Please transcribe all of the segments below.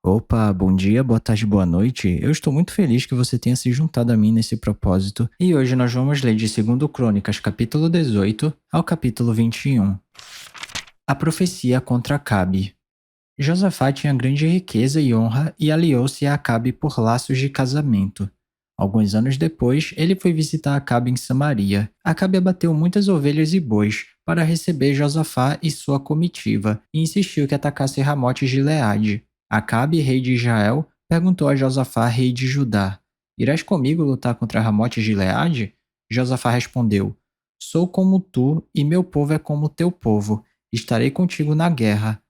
Opa, bom dia, boa tarde, boa noite. Eu estou muito feliz que você tenha se juntado a mim nesse propósito. E hoje nós vamos ler de 2 Crônicas, capítulo 18 ao capítulo 21. A profecia contra Acabe. Josafá tinha grande riqueza e honra e aliou-se a Acabe por laços de casamento. Alguns anos depois, ele foi visitar Acabe em Samaria. Acabe abateu muitas ovelhas e bois para receber Josafá e sua comitiva e insistiu que atacasse Ramote Gileade. Acabe, rei de Israel, perguntou a Josafá, rei de Judá: Irás comigo lutar contra Ramote Gileade? Josafá respondeu: Sou como tu e meu povo é como teu povo. Estarei contigo na guerra.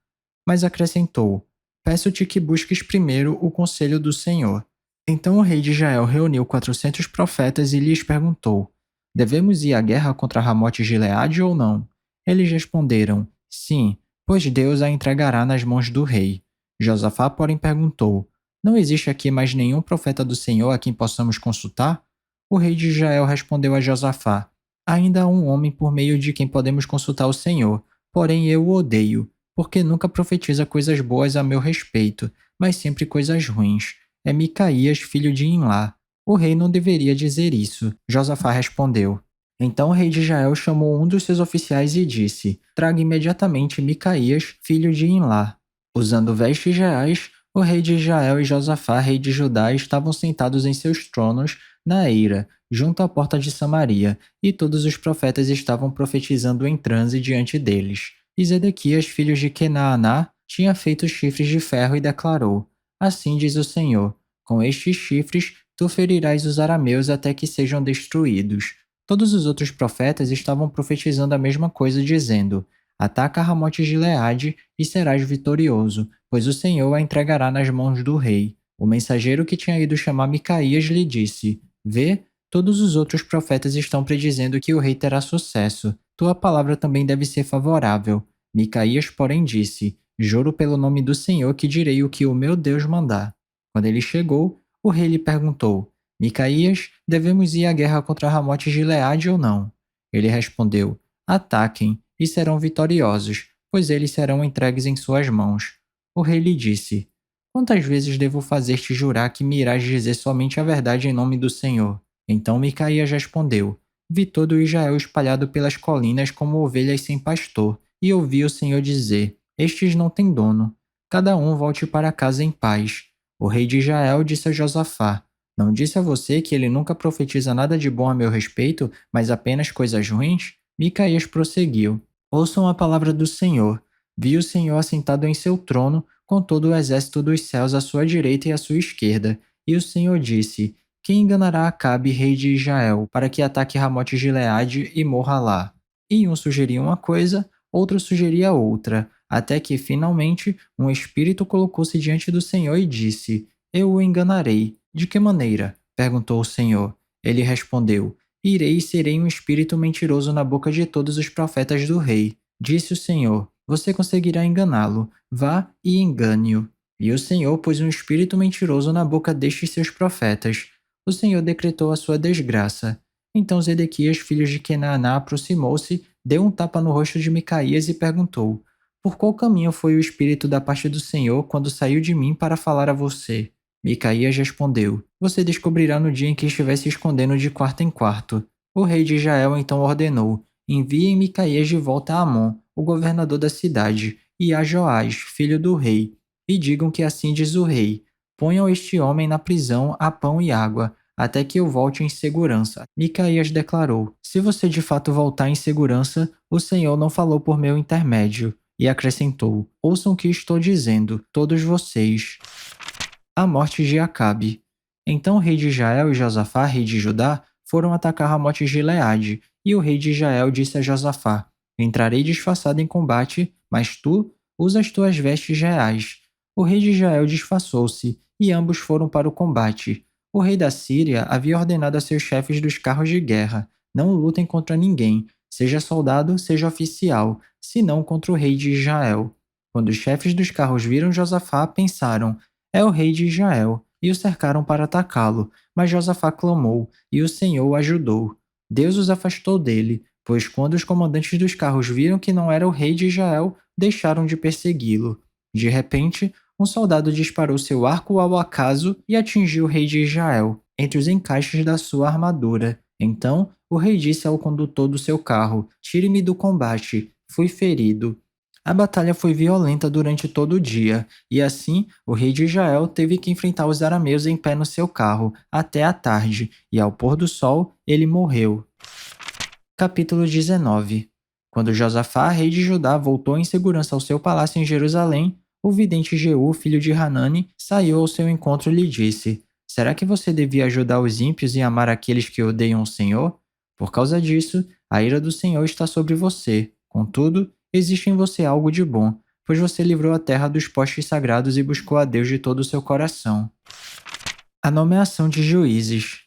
Mas acrescentou: Peço-te que busques primeiro o conselho do Senhor. Então o rei de Israel reuniu 400 profetas e lhes perguntou: Devemos ir à guerra contra Ramote Gileade ou não? Eles responderam: Sim, pois Deus a entregará nas mãos do rei. Josafá, porém, perguntou: Não existe aqui mais nenhum profeta do Senhor a quem possamos consultar? O rei de Israel respondeu a Josafá: Ainda há um homem por meio de quem podemos consultar o Senhor, porém eu o odeio porque nunca profetiza coisas boas a meu respeito, mas sempre coisas ruins. É Micaías, filho de Imlá. O rei não deveria dizer isso. Josafá respondeu. Então o rei de Israel chamou um dos seus oficiais e disse: Traga imediatamente Micaías, filho de Imlá. Usando vestes reais, o rei de Israel e Josafá, rei de Judá, estavam sentados em seus tronos na eira, junto à porta de Samaria, e todos os profetas estavam profetizando em transe diante deles. E Zedequias, filho de Kenaaná, tinha feito chifres de ferro e declarou: Assim diz o Senhor: Com estes chifres tu ferirás os arameus até que sejam destruídos. Todos os outros profetas estavam profetizando a mesma coisa, dizendo: Ataca Ramote Gileade e serás vitorioso, pois o Senhor a entregará nas mãos do rei. O mensageiro que tinha ido chamar Micaías lhe disse: Vê, todos os outros profetas estão predizendo que o rei terá sucesso. Tua palavra também deve ser favorável. Micaías, porém, disse: Juro pelo nome do Senhor que direi o que o meu Deus mandar. Quando ele chegou, o rei lhe perguntou: Micaías, devemos ir à guerra contra Ramote Gileade ou não? Ele respondeu: Ataquem e serão vitoriosos, pois eles serão entregues em suas mãos. O rei lhe disse: Quantas vezes devo fazer-te jurar que me irás dizer somente a verdade em nome do Senhor? Então Micaías respondeu: Vi todo Israel espalhado pelas colinas como ovelhas sem pastor, e ouvi o Senhor dizer: Estes não têm dono. Cada um volte para casa em paz. O rei de Israel disse a Josafá: Não disse a você que ele nunca profetiza nada de bom a meu respeito, mas apenas coisas ruins? Micaías prosseguiu: Ouçam a palavra do Senhor. Vi o Senhor assentado em seu trono, com todo o exército dos céus à sua direita e à sua esquerda. E o Senhor disse: Quem enganará Acabe, rei de Israel, para que ataque Ramote Gileade e morra lá? E um sugeria uma coisa, outro sugeria outra, até que, finalmente, um espírito colocou-se diante do Senhor e disse: Eu o enganarei. De que maneira? Perguntou o Senhor. Ele respondeu: Irei e serei um espírito mentiroso na boca de todos os profetas do rei. Disse o Senhor: Você conseguirá enganá-lo. Vá e engane-o. E o Senhor pôs um espírito mentiroso na boca destes seus profetas. O Senhor decretou a sua desgraça. Então Zedequias, filho de Kenaaná, aproximou-se, deu um tapa no rosto de Micaías e perguntou: Por qual caminho foi o espírito da parte do Senhor quando saiu de mim para falar a você? Micaías respondeu: Você descobrirá no dia em que estiver se escondendo de quarto em quarto. O rei de Israel então ordenou: Enviem Micaías de volta a Amon, o governador da cidade, e a Joás, filho do rei, e digam que assim diz o rei: Ponham este homem na prisão a pão e água, até que eu volte em segurança. Micaías declarou: Se você de fato voltar em segurança, o Senhor não falou por meu intermédio. E acrescentou: Ouçam o que estou dizendo, todos vocês. A morte de Acabe. Então o rei de Israel e Josafá, rei de Judá, foram atacar Ramote Gileade, e o rei de Israel disse a Josafá: Entrarei disfarçado em combate, mas tu usa as tuas vestes reais. O rei de Israel disfarçou-se, e ambos foram para o combate. O rei da Síria havia ordenado a seus chefes dos carros de guerra: Não lutem contra ninguém, seja soldado, seja oficial, senão contra o rei de Israel. Quando os chefes dos carros viram Josafá, pensaram: É o rei de Israel, e o cercaram para atacá-lo. Mas Josafá clamou, e o Senhor o ajudou. Deus os afastou dele, pois quando os comandantes dos carros viram que não era o rei de Israel, deixaram de persegui-lo. De repente, um soldado disparou seu arco ao acaso e atingiu o rei de Israel, entre os encaixes da sua armadura. Então, o rei disse ao condutor do seu carro: "Tire-me do combate, fui ferido." A batalha foi violenta durante todo o dia, e assim o rei de Israel teve que enfrentar os arameus em pé no seu carro, até a tarde, e ao pôr do sol ele morreu. Capítulo 19. Quando Josafá, rei de Judá, voltou em segurança ao seu palácio em Jerusalém, o vidente Jeú, filho de Hanani, saiu ao seu encontro e lhe disse: "Será que você devia ajudar os ímpios e amar aqueles que odeiam o Senhor? Por causa disso, a ira do Senhor está sobre você. Contudo, existe em você algo de bom, pois você livrou a terra dos postes sagrados e buscou a Deus de todo o seu coração." A nomeação de juízes.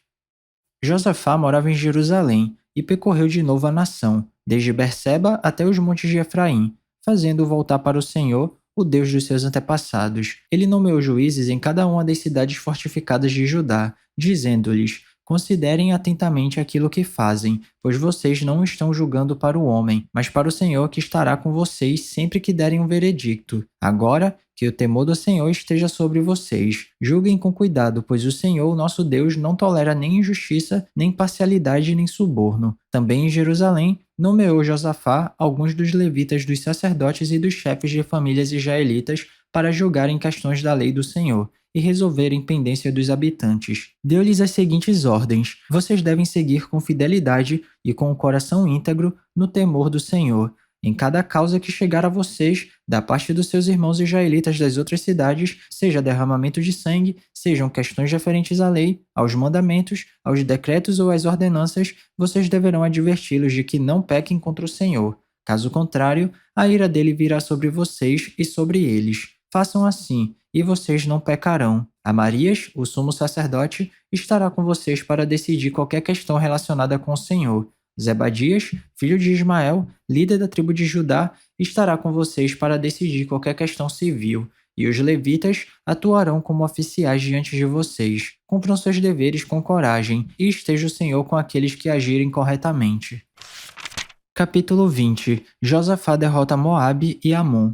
Josafá morava em Jerusalém e percorreu de novo a nação, desde Berseba até os montes de Efraim, fazendo-o voltar para o Senhor, o Deus dos seus antepassados. Ele nomeou juízes em cada uma das cidades fortificadas de Judá, dizendo-lhes: "Considerem atentamente aquilo que fazem, pois vocês não estão julgando para o homem, mas para o Senhor que estará com vocês sempre que derem um veredicto. Agora, que o temor do Senhor esteja sobre vocês. Julguem com cuidado, pois o Senhor, nosso Deus, não tolera nem injustiça, nem parcialidade, nem suborno." Também em Jerusalém, nomeou Josafá alguns dos levitas, dos sacerdotes e dos chefes de famílias israelitas para julgarem questões da lei do Senhor e resolverem pendência dos habitantes. Deu-lhes as seguintes ordens: "Vocês devem seguir com fidelidade e com o coração íntegro no temor do Senhor. Em cada causa que chegar a vocês, da parte dos seus irmãos israelitas das outras cidades, seja derramamento de sangue, sejam questões referentes à lei, aos mandamentos, aos decretos ou às ordenanças, vocês deverão adverti-los de que não pequem contra o Senhor. Caso contrário, a ira dele virá sobre vocês e sobre eles. Façam assim, e vocês não pecarão. Amarias, o sumo sacerdote, estará com vocês para decidir qualquer questão relacionada com o Senhor. Zebadias, filho de Ismael, líder da tribo de Judá, estará com vocês para decidir qualquer questão civil, e os levitas atuarão como oficiais diante de vocês. Cumpram seus deveres com coragem, e esteja o Senhor com aqueles que agirem corretamente." Capítulo 20. Josafá derrota Moabe e Amon.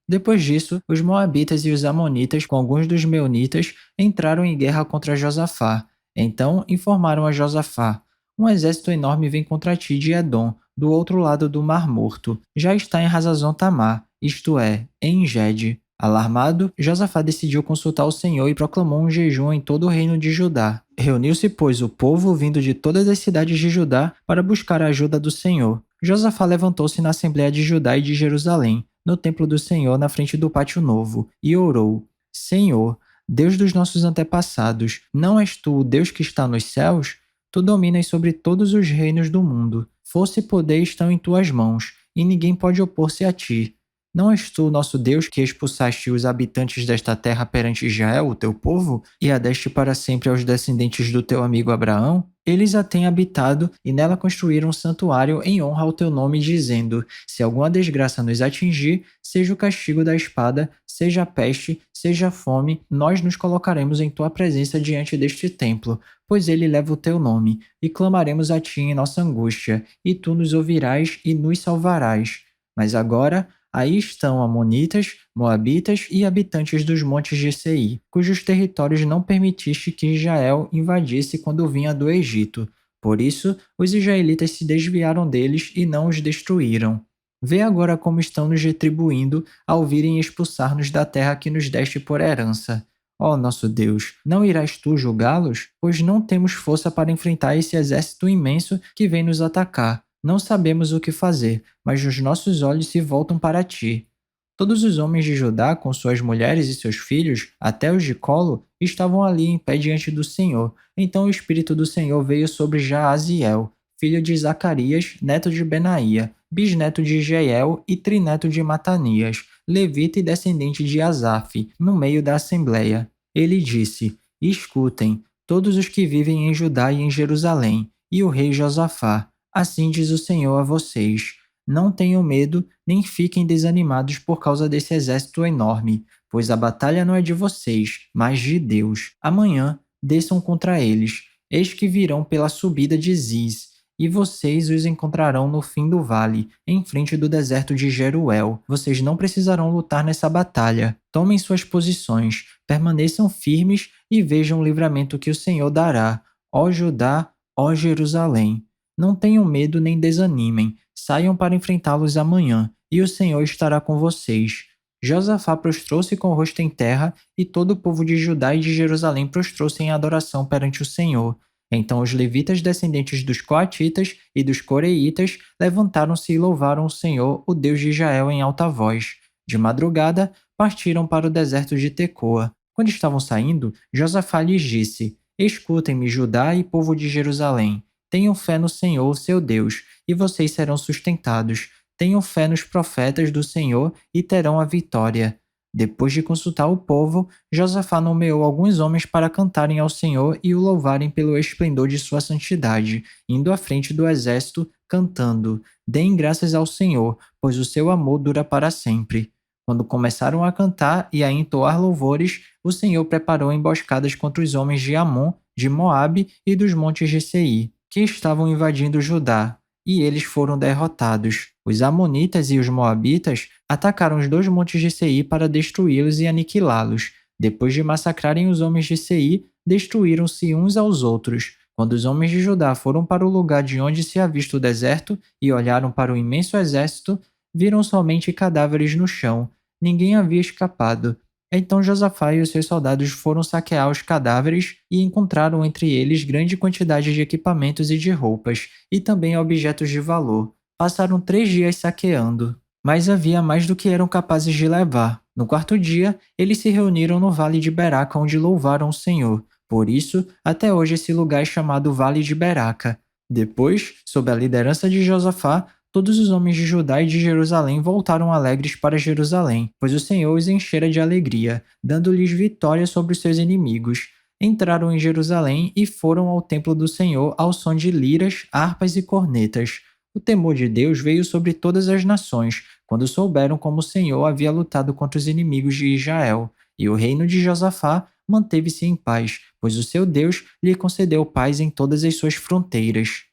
Depois disso, os moabitas e os amonitas, com alguns dos meunitas, entraram em guerra contra Josafá. Então informaram a Josafá: "Um exército enorme vem contra ti de Edom, do outro lado do Mar Morto. Já está em Hazazon Tamar, isto é, em Engede." Alarmado, Josafá decidiu consultar o Senhor e proclamou um jejum em todo o reino de Judá. Reuniu-se, pois, o povo vindo de todas as cidades de Judá para buscar a ajuda do Senhor. Josafá levantou-se na Assembleia de Judá e de Jerusalém, no templo do Senhor, na frente do pátio novo, e orou: "Senhor, Deus dos nossos antepassados, não és tu o Deus que está nos céus? Tu dominas sobre todos os reinos do mundo. Força e poder estão em tuas mãos, e ninguém pode opor-se a ti. Não és tu, nosso Deus, que expulsaste os habitantes desta terra perante Israel, o teu povo, e a deste para sempre aos descendentes do teu amigo Abraão? Eles a têm habitado e nela construíram um santuário em honra ao teu nome, dizendo: se alguma desgraça nos atingir, seja o castigo da espada, seja a peste, seja a fome, nós nos colocaremos em tua presença diante deste templo, pois ele leva o teu nome, e clamaremos a ti em nossa angústia, e tu nos ouvirás e nos salvarás. Mas agora, aí estão amonitas, moabitas e habitantes dos montes de Seir, cujos territórios não permitiste que Israel invadisse quando vinha do Egito. Por isso, os israelitas se desviaram deles e não os destruíram. Vê agora como estão nos retribuindo ao virem expulsar-nos da terra que nos deste por herança. Ó nosso Deus, não irás tu julgá-los? Pois não temos força para enfrentar esse exército imenso que vem nos atacar. Não sabemos o que fazer, mas os nossos olhos se voltam para ti." Todos os homens de Judá, com suas mulheres e seus filhos, até os de colo, estavam ali em pé diante do Senhor. Então o Espírito do Senhor veio sobre Jaaziel, filho de Zacarias, neto de Benaía, bisneto de Jeiel e trineto de Matanias, levita e descendente de Asaf, no meio da assembleia. Ele disse: "Escutem, todos os que vivem em Judá e em Jerusalém, e o rei Josafá. Assim diz o Senhor a vocês: não tenham medo, nem fiquem desanimados por causa desse exército enorme, pois a batalha não é de vocês, mas de Deus. Amanhã desçam contra eles. Eis que virão pela subida de Ziz. e vocês os encontrarão no fim do vale, em frente do deserto de Jeruel. Vocês não precisarão lutar nessa batalha. Tomem suas posições, permaneçam firmes e vejam o livramento que o Senhor dará. Ó Judá, ó Jerusalém, não tenham medo nem desanimem, saiam para enfrentá-los amanhã, e o Senhor estará com vocês. Josafá prostrou-se com o rosto em terra, e todo o povo de Judá e de Jerusalém prostrou-se em adoração perante o Senhor. Então os levitas descendentes dos coatitas e dos coreitas levantaram-se e louvaram o Senhor, o Deus de Israel, em alta voz. De madrugada, partiram para o deserto de Tecoa. Quando estavam saindo, Josafá lhes disse: Escutem-me, Judá e povo de Jerusalém. Tenham fé no Senhor, seu Deus, e vocês serão sustentados. Tenham fé nos profetas do Senhor e terão a vitória. Depois de consultar o povo, Josafá nomeou alguns homens para cantarem ao Senhor e o louvarem pelo esplendor de sua santidade, indo à frente do exército, cantando: Deem graças ao Senhor, pois o seu amor dura para sempre. Quando começaram a cantar e a entoar louvores, o Senhor preparou emboscadas contra os homens de Amon, de Moabe e dos montes de Seir, que estavam invadindo Judá, e eles foram derrotados. Os amonitas e os moabitas atacaram os 2 montes de Seir para destruí-los e aniquilá-los. Depois de massacrarem os homens de Seir, destruíram-se uns aos outros. Quando os homens de Judá foram para o lugar de onde se avista o deserto e olharam para o imenso exército, viram somente cadáveres no chão. Ninguém havia escapado. Então Josafá e os seus soldados foram saquear os cadáveres e encontraram entre eles grande quantidade de equipamentos e de roupas, e também objetos de valor. Passaram 3 dias saqueando, mas havia mais do que eram capazes de levar. No 4º dia, eles se reuniram no vale de Beraca, onde louvaram o Senhor. Por isso, até hoje esse lugar é chamado Vale de Beraca. Depois, sob a liderança de Josafá, todos os homens de Judá e de Jerusalém voltaram alegres para Jerusalém, pois o Senhor os enchera de alegria, dando-lhes vitória sobre os seus inimigos. Entraram em Jerusalém e foram ao templo do Senhor ao som de liras, harpas e cornetas. O temor de Deus veio sobre todas as nações, quando souberam como o Senhor havia lutado contra os inimigos de Israel, e o reino de Josafá manteve-se em paz, pois o seu Deus lhe concedeu paz em todas as suas fronteiras.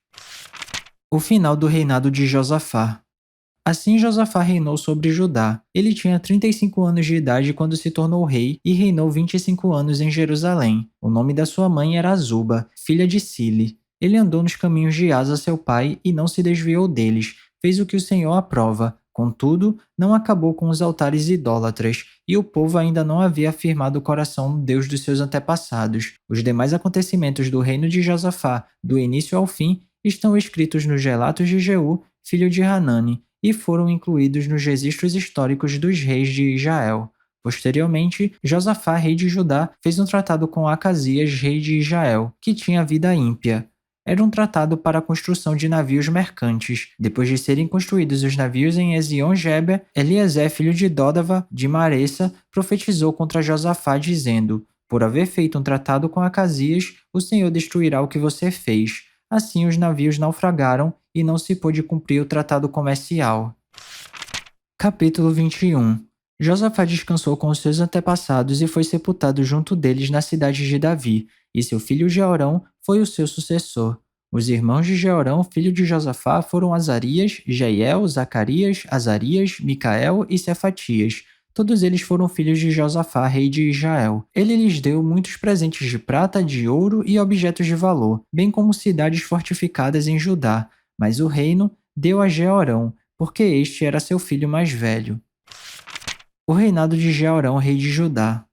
O final do reinado de Josafá. Assim Josafá reinou sobre Judá. Ele tinha 35 anos de idade quando se tornou rei e reinou 25 anos em Jerusalém. O nome da sua mãe era Azuba, filha de Sile. Ele andou nos caminhos de Asa, seu pai, e não se desviou deles. Fez o que o Senhor aprova. Contudo, não acabou com os altares idólatras, e o povo ainda não havia afirmado o coração no Deus dos seus antepassados. Os demais acontecimentos do reino de Josafá, do início ao fim, estão escritos nos relatos de Jeú, filho de Hanani, e foram incluídos nos registros históricos dos reis de Israel. Posteriormente, Josafá, rei de Judá, fez um tratado com Acasias, rei de Israel, que tinha vida ímpia. Era um tratado para a construção de navios mercantes. Depois de serem construídos os navios em Ezion-Geber, Eliezer, filho de Dodava, de Maressa, profetizou contra Josafá, dizendo: Por haver feito um tratado com Acasias, o Senhor destruirá o que você fez. Assim os navios naufragaram e não se pôde cumprir o tratado comercial. Capítulo 21. Josafá descansou com os seus antepassados e foi sepultado junto deles na cidade de Davi, e seu filho Jeorão foi o seu sucessor. Os irmãos de Jeorão, filho de Josafá, foram Azarias, Jeiel, Zacarias, Azarias, Micael e Cefatias. Todos eles foram filhos de Josafá, rei de Israel. Ele lhes deu muitos presentes de prata, de ouro e objetos de valor, bem como cidades fortificadas em Judá. Mas o reino deu a Jeorão, porque este era seu filho mais velho. O reinado de Jeorão, rei de Judá.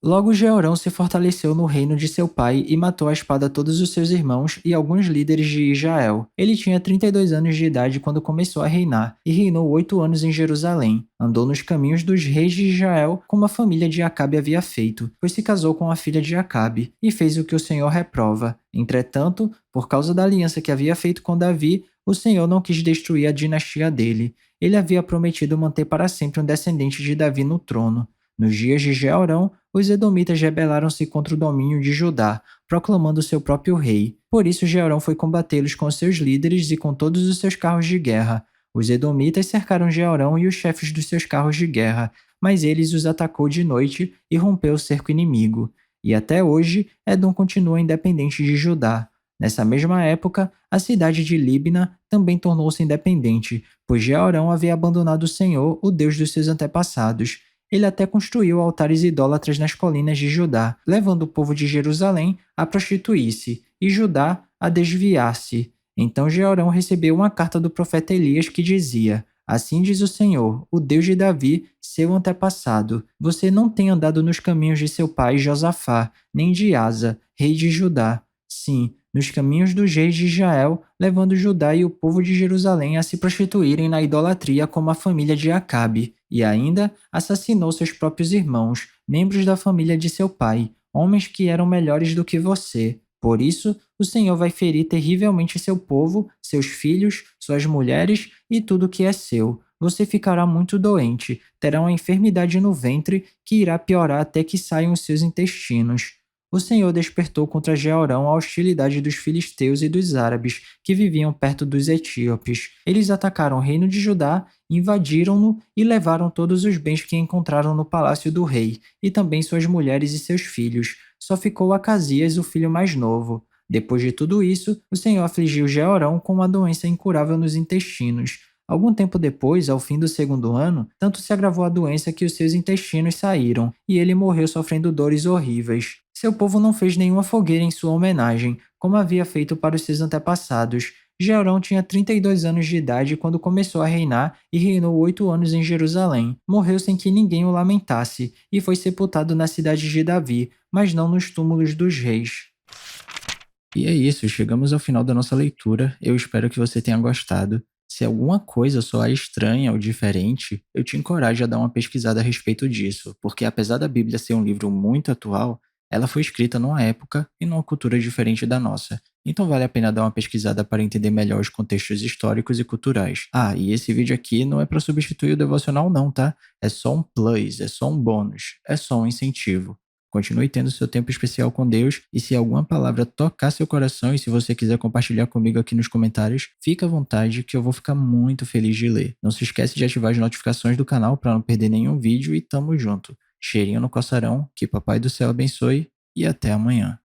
Logo Jeorão se fortaleceu no reino de seu pai e matou à espada todos os seus irmãos e alguns líderes de Israel. Ele tinha 32 anos de idade quando começou a reinar, e reinou 8 anos em Jerusalém. Andou nos caminhos dos reis de Israel, como a família de Acabe havia feito, pois se casou com a filha de Acabe, e fez o que o Senhor reprova. Entretanto, por causa da aliança que havia feito com Davi, o Senhor não quis destruir a dinastia dele. Ele havia prometido manter para sempre um descendente de Davi no trono. Nos dias de Jeorão, os edomitas rebelaram-se contra o domínio de Judá, proclamando seu próprio rei. Por isso Jeorão foi combatê-los com seus líderes e com todos os seus carros de guerra. Os edomitas cercaram Jeorão e os chefes dos seus carros de guerra, mas ele os atacou de noite e rompeu o cerco inimigo. E até hoje, Edom continua independente de Judá. Nessa mesma época, a cidade de Líbna também tornou-se independente, pois Jeorão havia abandonado o Senhor, o Deus dos seus antepassados. Ele até construiu altares idólatras nas colinas de Judá, levando o povo de Jerusalém a prostituir-se e Judá a desviar-se. Então Jeorão recebeu uma carta do profeta Elias que dizia: Assim diz o Senhor, o Deus de Davi, seu antepassado: Você não tem andado nos caminhos de seu pai Josafá, nem de Asa, rei de Judá. Sim, nos caminhos dos reis de Israel, levando Judá e o povo de Jerusalém a se prostituírem na idolatria como a família de Acabe, e ainda assassinou seus próprios irmãos, membros da família de seu pai, homens que eram melhores do que você. Por isso, o Senhor vai ferir terrivelmente seu povo, seus filhos, suas mulheres e tudo que é seu. Você ficará muito doente, terá uma enfermidade no ventre que irá piorar até que saiam os seus intestinos. O Senhor despertou contra Jeorão a hostilidade dos filisteus e dos árabes, que viviam perto dos etíopes. Eles atacaram o reino de Judá, invadiram-no e levaram todos os bens que encontraram no palácio do rei, e também suas mulheres e seus filhos. Só ficou Acasias, o filho mais novo. Depois de tudo isso, o Senhor afligiu Jeorão com uma doença incurável nos intestinos. Algum tempo depois, ao fim do segundo ano, tanto se agravou a doença que os seus intestinos saíram, e ele morreu sofrendo dores horríveis. Seu povo não fez nenhuma fogueira em sua homenagem, como havia feito para os seus antepassados. Jeorão tinha 32 anos de idade quando começou a reinar e reinou 8 anos em Jerusalém. Morreu sem que ninguém o lamentasse, e foi sepultado na cidade de Davi, mas não nos túmulos dos reis. E é isso, chegamos ao final da nossa leitura. Eu espero que você tenha gostado. Se alguma coisa soar estranha ou diferente, eu te encorajo a dar uma pesquisada a respeito disso, porque apesar da Bíblia ser um livro muito atual, ela foi escrita numa época e numa cultura diferente da nossa. Então vale a pena dar uma pesquisada para entender melhor os contextos históricos e culturais. Ah, e esse vídeo aqui não é para substituir o devocional não, tá? É só um plus, é só um bônus, é só um incentivo. Continue tendo seu tempo especial com Deus e se alguma palavra tocar seu coração e se você quiser compartilhar comigo aqui nos comentários, fica à vontade que eu vou ficar muito feliz de ler. Não se esquece de ativar as notificações do canal para não perder nenhum vídeo e tamo junto. Cheirinho no coçarão, que Papai do Céu abençoe e até amanhã.